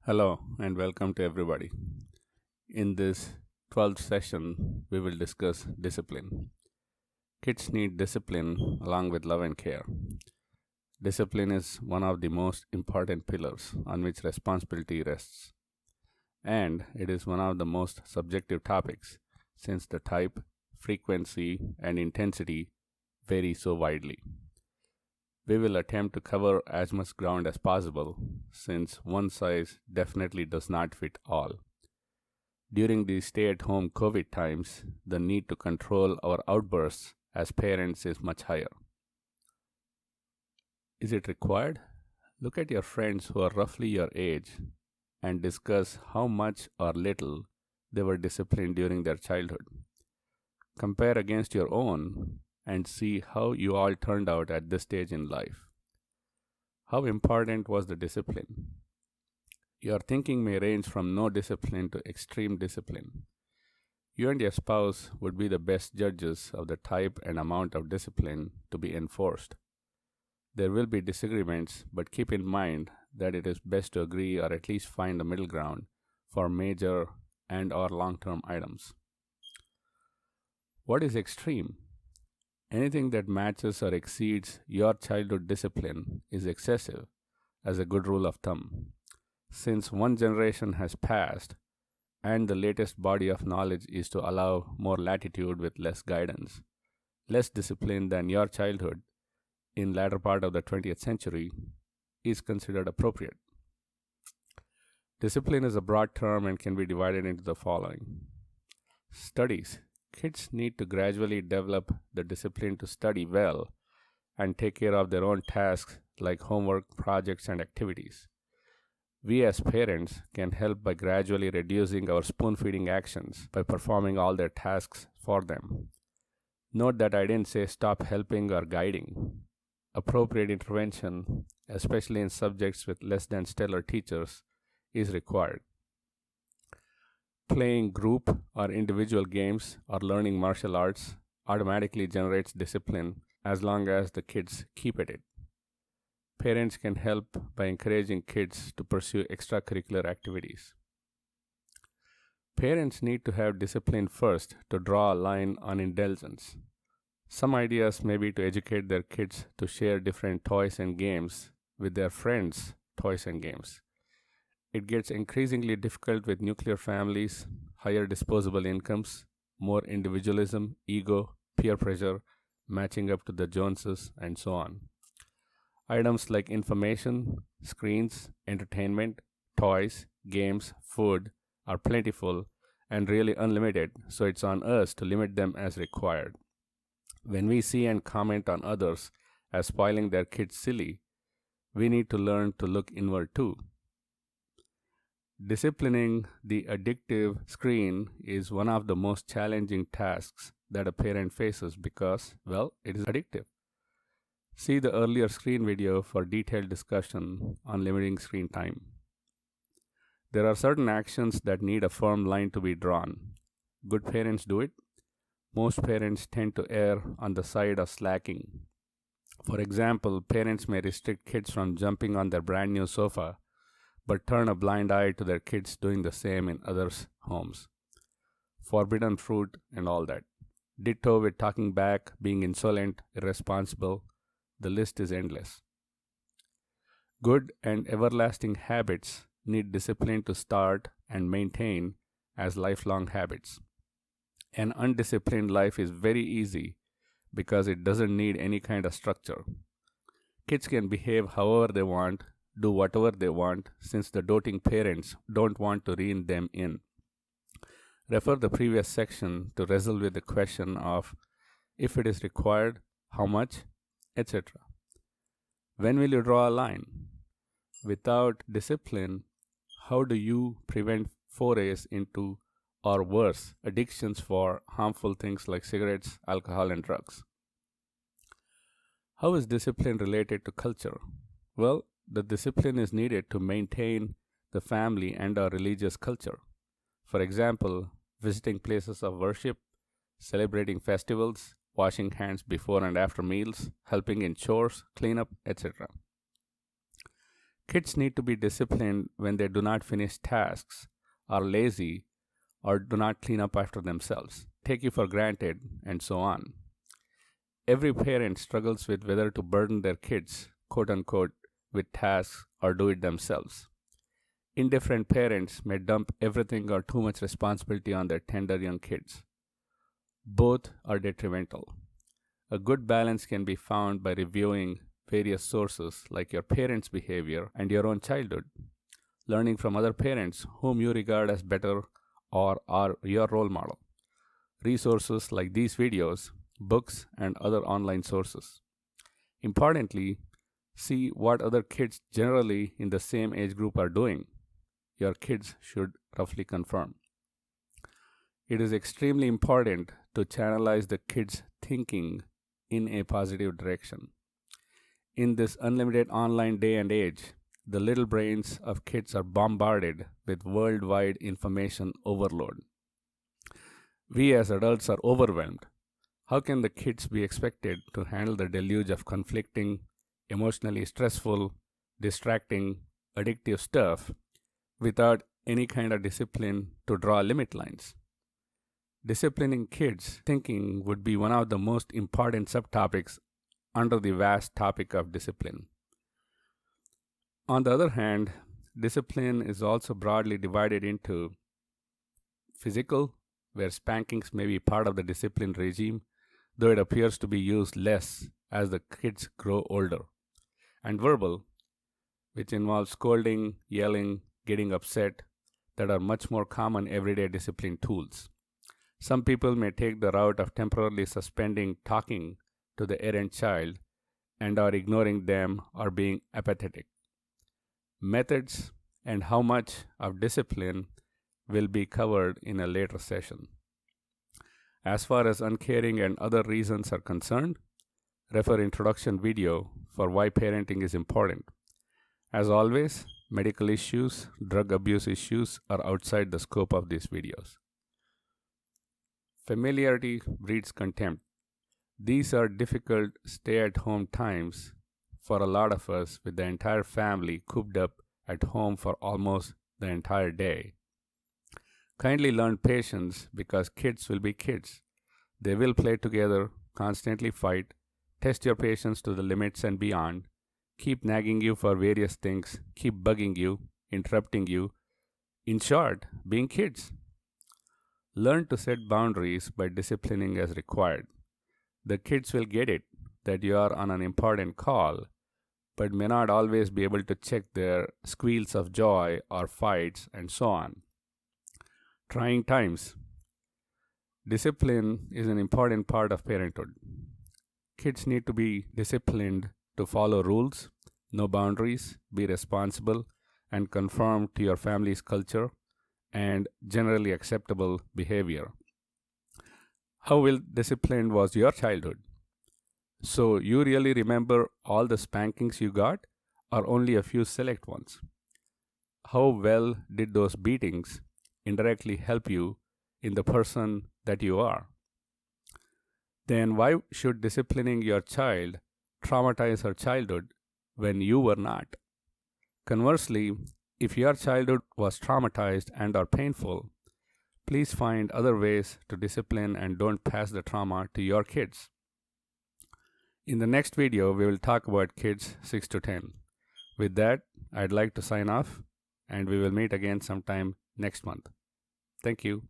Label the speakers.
Speaker 1: Hello and welcome to everybody. In this 12th session, we will discuss discipline. Kids need discipline along with love and care. Discipline is one of the most important pillars on which responsibility rests, and it is one of the most subjective topics since the type, frequency, and intensity vary so widely. We will attempt to cover as much ground as possible since one size definitely does not fit all. During the stay at home COVID times, the need to control our outbursts as parents is much higher. Is it required? Look at your friends who are roughly your age and discuss how much or little they were disciplined during their childhood. Compare against your own and see how you all turned out at this stage in life. How important was the discipline? Your thinking may range from no discipline to extreme discipline. You and your spouse would be the best judges of the type and amount of discipline to be enforced. There will be disagreements, but keep in mind that it is best to agree or at least find a middle ground for major and or long-term items. What is extreme? Anything that matches or exceeds your childhood discipline is excessive as a good rule of thumb. Since one generation has passed and the latest body of knowledge is to allow more latitude with less guidance, less discipline than your childhood in latter part of the 20th century is considered appropriate. Discipline is a broad term and can be divided into the following. Studies. Kids need to gradually develop the discipline to study well and take care of their own tasks like homework, projects, and activities. We as parents can help by gradually reducing our spoon feeding actions by performing all their tasks for them. Note that I didn't say stop helping or guiding. Appropriate intervention, especially in subjects with less than stellar teachers, is required. Playing group or individual games or learning martial arts automatically generates discipline as long as the kids keep at it. Parents can help by encouraging kids to pursue extracurricular activities. Parents need to have discipline first to draw a line on indulgence. Some ideas may be to educate their kids to share different toys and games with their friends' toys and games. It gets increasingly difficult with nuclear families, higher disposable incomes, more individualism, ego, peer pressure, matching up to the Joneses, and so on. Items like information, screens, entertainment, toys, games, food are plentiful and really unlimited, so it's on us to limit them as required. When we see and comment on others as spoiling their kids silly, we need to learn to look inward too. Disciplining the addictive screen is one of the most challenging tasks that a parent faces because, well, it is addictive. See the earlier screen video for detailed discussion on limiting screen time. There are certain actions that need a firm line to be drawn. Good parents do it. Most parents tend to err on the side of slacking. For example, parents may restrict kids from jumping on their brand new sofa but turn a blind eye to their kids doing the same in others' homes. Forbidden fruit and all that. Ditto with talking back, being insolent, irresponsible. The list is endless. Good and everlasting habits need discipline to start and maintain as lifelong habits. An undisciplined life is very easy because it doesn't need any kind of structure. Kids can behave however they want, do whatever they want, since the doting parents don't want to rein them in. Refer the previous section to wrestle with the question of if it is required, how much, etc. When will you draw a line? Without discipline, how do you prevent forays into, or worse, addictions for harmful things like cigarettes, alcohol, and drugs? How is discipline related to culture? Well, the discipline is needed to maintain the family and our religious culture. For example, visiting places of worship, celebrating festivals, washing hands before and after meals, helping in chores, cleanup, etc. Kids need to be disciplined when they do not finish tasks, are lazy, or do not clean up after themselves, take you for granted, and so on. Every parent struggles with whether to burden their kids, quote unquote, with tasks or do it themselves. Indifferent parents may dump everything or too much responsibility on their tender young kids. Both are detrimental. A good balance can be found by reviewing various sources like your parents' behavior and your own childhood, learning from other parents whom you regard as better or are your role model. Resources like these videos, books, and other online sources. Importantly, see what other kids generally in the same age group are doing. Your kids should roughly confirm. It is extremely important to channelize the kids' thinking in a positive direction. In this unlimited online day and age, the little brains of kids are bombarded with worldwide information overload. We as adults are overwhelmed. How can the kids be expected to handle the deluge of conflicting, emotionally stressful, distracting, addictive stuff without any kind of discipline to draw limit lines? Disciplining kids' thinking would be one of the most important subtopics under the vast topic of discipline. On the other hand, discipline is also broadly divided into physical, where spankings may be part of the discipline regime, though it appears to be used less as the kids grow older, and verbal, which involves scolding, yelling, getting upset, that are much more common everyday discipline tools. Some people may take the route of temporarily suspending talking to the errant child and are ignoring them or being apathetic. Methods and how much of discipline will be covered in a later session. As far as uncaring and other reasons are concerned, refer introduction video for why parenting is important. As always, medical issues, drug abuse issues are outside the scope of these videos. Familiarity breeds contempt. These are difficult stay-at-home times for a lot of us with the entire family cooped up at home for almost the entire day. Kindly learn patience because kids will be kids. They will play together, constantly fight, test your patience to the limits and beyond, keep nagging you for various things, keep bugging you, interrupting you. In short, being kids. Learn to set boundaries by disciplining as required. The kids will get it that you are on an important call, but may not always be able to check their squeals of joy or fights and so on. Trying times. Discipline is an important part of parenthood. Kids need to be disciplined to follow rules, know boundaries, be responsible, and conform to your family's culture and generally acceptable behavior. How well disciplined was your childhood? So you really remember all the spankings you got or only a few select ones? How well did those beatings indirectly help you in the person that you are? Then why should disciplining your child traumatize her childhood when you were not? Conversely, if your childhood was traumatized and or painful, please find other ways to discipline and don't pass the trauma to your kids. In the next video, we will talk about kids 6 to 10. With that, I'd like to sign off and we will meet again sometime next month. Thank you.